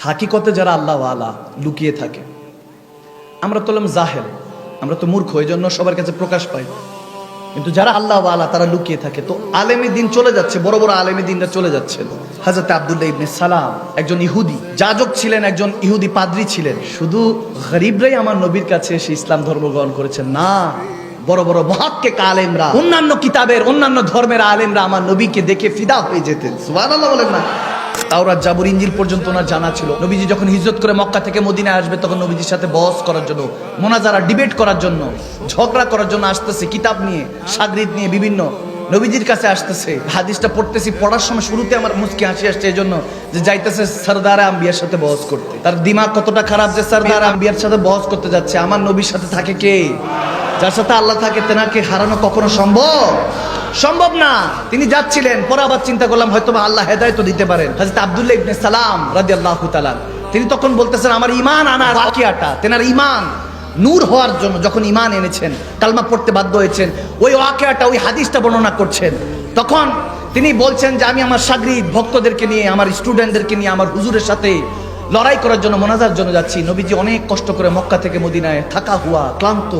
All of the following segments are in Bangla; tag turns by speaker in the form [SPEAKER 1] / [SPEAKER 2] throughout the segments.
[SPEAKER 1] হাকিকতে যারা আল্লাহ ওয়ালা লুকিয়ে থাকে, আমরা তো হলাম জাহেল, আমরা তো মূর্খ, এই জন্য সবার কাছে প্রকাশ পাই। কিন্তু যারা আল্লাহ ওয়ালা তারা লুকিয়ে থাকে। তো আলেমে দিন চলে যাচ্ছে, বড় বড় আলেমে দিনরা চলে যাচ্ছে। হযরত আব্দুল্লাহ ইবনে সালাম একজন ইহুদি যাজক ছিলেন, একজন ইহুদি পাদ্রী ছিলেন। শুধু গরিবরাই আমার নবীর কাছে এসে ইসলাম ধর্ম গ্রহণ করেছেন না, বড় বড় মুহাক্কিক আলেমরা, অন্যান্য কিতাবের অন্যান্য ধর্মের আলেমরা আমার নবীকে দেখে ফিদা হয়ে যেতেন। সুবহানাল্লাহ বলেন না? তাওরাত, জাবুর, ইনজিল পর্যন্ত ওনার জানা ছিল। নবীজি যখন হিজরত করে মক্কা থেকে মদিনায় আসবে, তখন নবীজির সাথে বহস করার জন্য, মোনাজারা, ডিবেট করার জন্য, ঝগড়া করার জন্য আসতেছে, কিতাব নিয়ে, শাগরিদ নিয়ে বিভিন্ন নবীজির কাছে আসতেছে। হাদিসটা পড়তেছি, পড়ার সময় শুরুতে আমার মুচকি হাসি আসছে, এই জন্য যে যাইতেছে সরদার আম্বিয়ার সাথে বহস করতে। তার দিমাগ কতটা খারাপ যে সরদার আম্বিয়ার সাথে বহস করতে যাচ্ছে। আমার নবীর সাথে থাকে কে? যার সাথে আল্লাহ থাকে, তেনাকে হারানো কখনো সম্ভব না। তিনি যাচ্ছিলেন, পরে আবার চিন্তা করলাম হয়তো আল্লাহ হেদায়েত দিতে পারেন। হযরত আব্দুল্লাহ ইবনে সালাম রাদিয়াল্লাহু তাআলা তিনি তখন বলতেছেন, আমার ঈমান আনার ওয়াকিয়াটা, তেনার ঈমান নূর হওয়ার জন্য যখন ঈমান এনেছেন, কালমা পড়তে বাধ্য হয়েছেন, ওই ওয়াকিয়াটা, ওই হাদিসটা বর্ণনা করছেন। তখন তিনি বলছেন যে আমি আমার শাগরিদ ভক্তদেরকে নিয়ে, আমার স্টুডেন্টদেরকে নিয়ে আমার হুজুরের সাথে লড়াই করার জন্য, মোনাজার জন্য যাচ্ছি। নবীজি অনেক কষ্ট করে মক্কা থেকে মদিনায় থাকা হুয়া ক্লান্ত,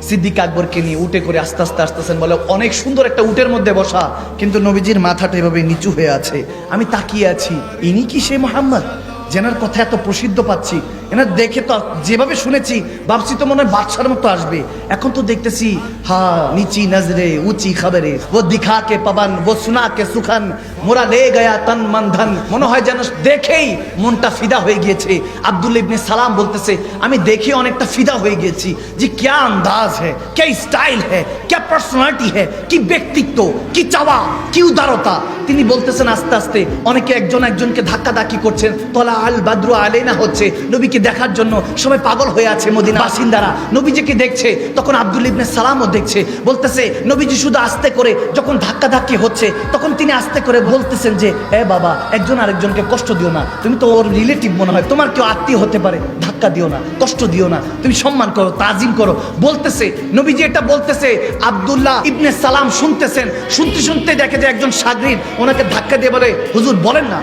[SPEAKER 1] সিদ্দিক আকবরকে নিয়ে উটে করে আস্তে আস্তে আসতেছেন। বলে অনেক সুন্দর একটা উটের মধ্যে বসা, কিন্তু নবীজির মাথাটা এভাবে নিচু হয়ে আছে। আমি তাকিয়ে আছি, ইনি কি সেই মুহাম্মদ যেনার কথা এত প্রসিদ্ধ পাচ্ছি? এনার দেখে তো যেভাবে শুনেছি ভাবছি তো মনে হয় বাদশার মতো আসবে। এখন তো দেখতেছি হা নিচি নজরে উঁচি খবরে, ও দিখা কে পাবান, ও সুনা কে সুখান, মোরা লে গয়া তন মন ধন। মনে হয় যেন দেখেই মনটা ফিদা হয়ে গিয়েছে। আব্দুল্লাহ ইবনে সালাম বলতেছে, আমি দেখে অনেকটা ফিদা হয়ে গিয়েছি। যে ক্যা আন্দাজ হ্যায়, ক্যা স্টাইল হ্যায়, ক্যা পার্সোনালিটি হ্যায়, কি ব্যক্তিত্ব, কি চাওয়া, কি উদারতা। তিনি বলতেছেন আস্তে আস্তে, অনেকে একজন একজনকে ধাক্কাধাক্কি করছেন, তলা আল বাদরু আলাইনা হচ্ছে, নবীকে দেখার জন্য সবাই পাগল হয়ে আছে মদিনার বাসিন্দারা, নবীজিকে দেখছে। তখন আব্দুল্লাহ ইবনে সালামও দেখছে, বলতেছে নবীজি শুধু আস্তে করে যখন ধাক্কাধাক্কি হচ্ছে, তখন তিনি আস্তে করে বলতেছেন যে এ বাবা, একজন আরেকজনকে কষ্ট দিও না, তুমি তো ওর রিলেটিভ মনে হয়, তোমার কেউ আত্মীয় হতে পারে, ধাক্কা দিও না, কষ্ট দিও না, তুমি সম্মান করো, তাজিম করো। বলতেছে নবীজি এটা বলতেছে, আব্দুল্লাহ ইবনে সালাম শুনতেছেন। শুনতে শুনতে দেখে যে একজন শাগরিদ ওনাকে ধাক্কা দিয়ে বলে, হুজুর বলেন না,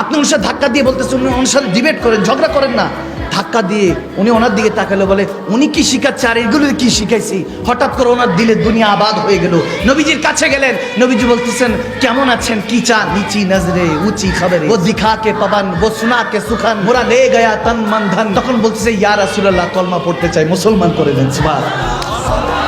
[SPEAKER 1] আপনি ওনার সাথে ধাক্কা দিয়ে বলতেছেন, উনি ওনার সাথে ডিবেট করেন, ঝগড়া করেন না। ধাক্কা দিয়ে উনি ওনার দিকে তাকালো, বলে উনি কি শিখাচ্ছে আর এগুলো কি শিখাইছি। হঠাৎ করে ওনার দিলে দুনিয়া আবাদ হয়ে গেল। নবীজির কাছে গেলেন, নবীজি বলতেছেন কেমন আছেন, কি চান? নিচি নজরে উঁচি খবরে, ও দিখা কে পাবান, ও সুনা কে সুখান, মোরা লে গয়া তন মন ধন। তখন বলতেছে ইয়া রাসূলুল্লাহ, কলমা পড়তে চাই, মুসলমান করে দেন। সুবহানাল্লাহ।